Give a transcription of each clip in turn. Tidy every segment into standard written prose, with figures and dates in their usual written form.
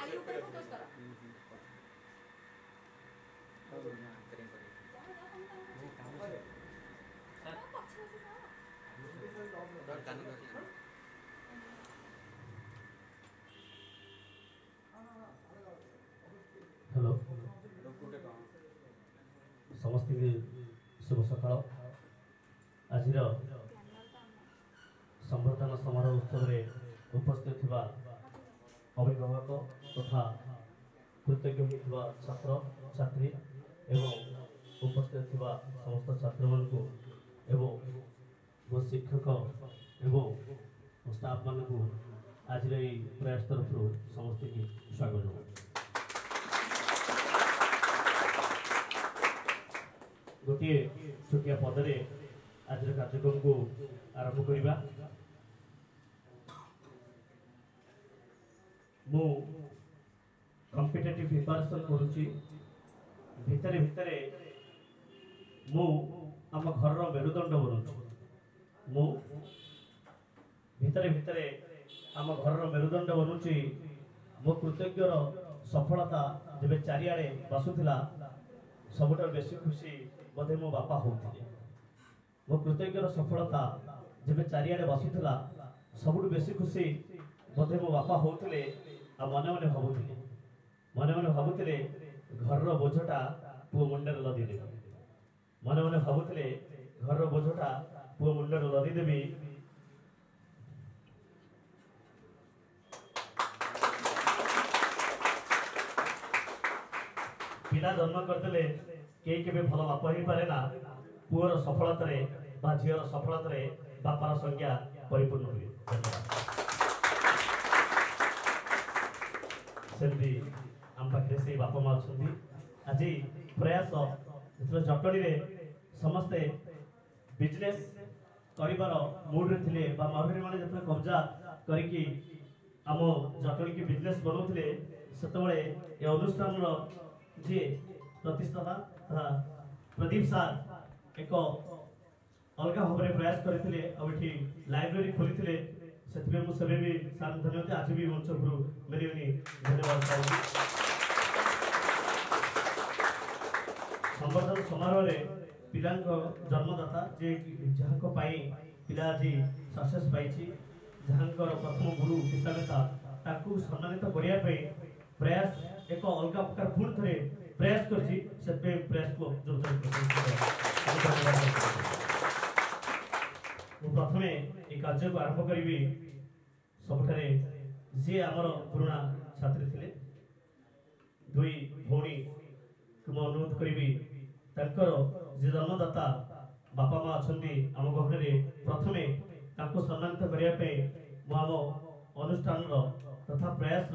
Hello समस्त शुभ सकाल आज संवर्धन समारोह उत्सव में उपस्थित थिबा अभिभावक तथा कृतज्ञ होइथिबा छात्र छात्री एवं उपस्थित थिबा समस्त छात्र मान को एवं वो शिक्षक एवं स्टाफ मान को आज प्रयास तरफ समस्त की स्वागत। गोटे छोटिया पदरे आज कार्यक्रम को आरंभ करवा। मु कॉम्पिटिटिव प्रिपरेशन करुच्ची भितरे भितरे मु आम घर मेरुदंड बनूँ मु भितरे भितरे आम घर मेरुदंड बनूची मो कृतज्ञर सफलता जब चारिआडे बसुला सबुठ बेसी खुशी बोधे मो बापा होते मो कृतज्ञर सफलता जब चारिआडे बसुला सबुठ बेसी खुशी बोधे मो बापा होते आ मने मने भावुले घर बोझटा पुओ मुंडे लदीदेवी मने मने भावुले घर बोझटा पुओ मुंडे लदीदेवी। पिला जन्म करदे कई के भल बाप हो पारे ना पुअर सफलता झीर सफलता बापार संज्ञा परिपूर्ण हुए। सेमती आम पाखे से बापा माँ अच्छा आज प्रयास जो जटणी समस्ते बिजनेस कर मुड्रे थे मरहरी मैंने जो कब्जा करी आम जटणी की बिजनेस बनाऊे से अनुष्ठान जी प्रतिष्ठाता प्रदीप सार एक अलग भाव में प्रयास करते लाइब्रेरी खोली से भी सार धन्यवाद आज भी मंच मेरे धन्यवाद पाऊँगी। संवर्धन समारोह पिला जन्मदाता जे जहाँ पिला आज सक्सेस पाई जहाँ प्रथम गुरु पिता ताकू सम्मानित करने प्रयास एक अलग प्रकार पुणी थे प्रयास कर प्रयास को प्रथम ये कार्य को आरंभ करी सबुठारे जी आमर पुराणा छात्री थे दुई भौणी को अनुरोध करी जे जन्मदाता बापा माँ अच्छा आम गहन प्रथमे सम्मानित करने आम अनुष्ठान तथा प्रयास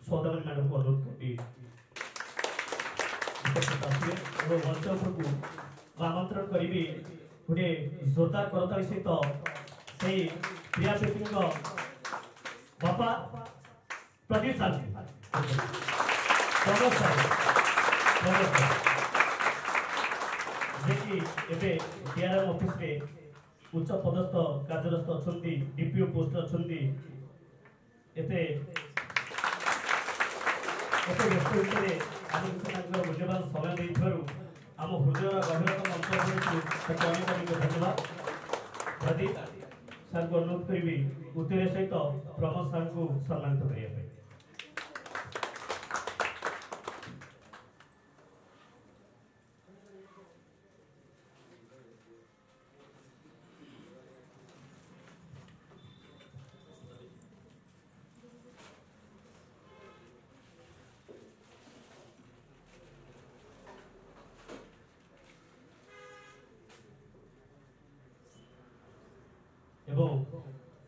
सौदामणि मैडम को अनुरोध करी मंच को आमंत्रण करी गोटे जोरदार करताली सहित से प्रिया व्यक्ति बापा प्रदीप साहब जी डीआरएम ऑफिस रे उच्च पदस्थ कार्यरत अच्छा डीपीओ पोस्ट अच्छा व्यस्त भितर मूल्यवान समय आम हृदय गभीरता मंच अनेक धन्यवाद। प्रदीप सार को अनुरोध करी उत्तर सहित प्रमोद सार को सम्मानित करने।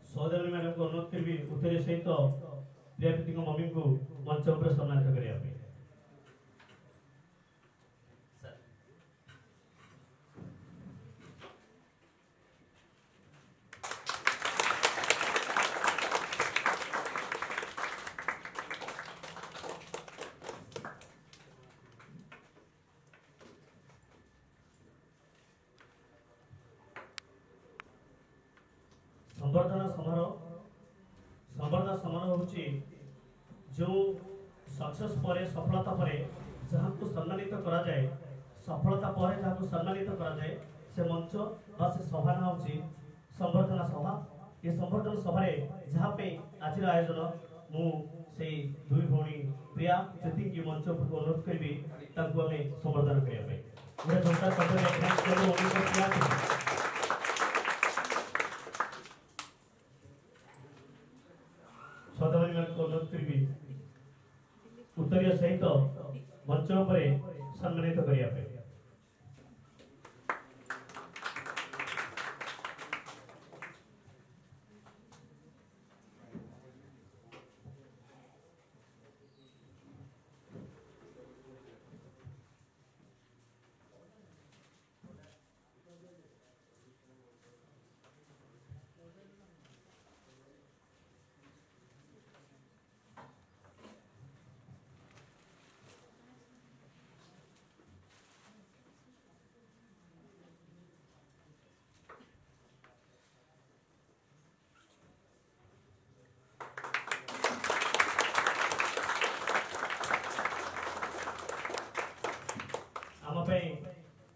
सौदामणि मैडम को अनुरोध करी उत्तर सहित प्रियापति मम्मी को मंच उपर सम्मानित करने। संवर्धन समारोह हूँ जो सक्सेस पर सफलता पर जहाँ को सम्मानित करा जाए सफलता पर जहाँ को सम्मानित करा जाए से मंच बा से सभा ना होची संवर्धना सभा ये संवर्धना सभा जहाँ पे आज आयोजन मु से दुई भौणी प्रिया ज्योति की मंच को अनुरोध करी तांको हमें संवर्धन करने गोटे जोरदार पत्र थैंक्स करू प्रिया सदावली मान को अनुरोध करी उत्तरीय सहित मंच पर सम्मानित करने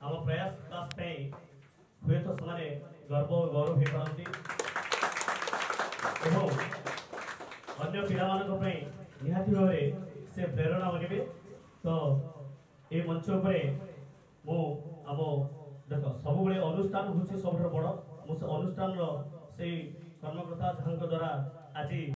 आम प्रयास क्लास हुए तो से गर्व और गौरव हो पारती अन्य पिला निहाती भाव से प्रेरणा बने तो ये मंच पर आम देख सब अनुष्ठान हूँ सब बड़ मुझे अनुष्ठान से कर्मकर्ता जहाँ द्वारा आज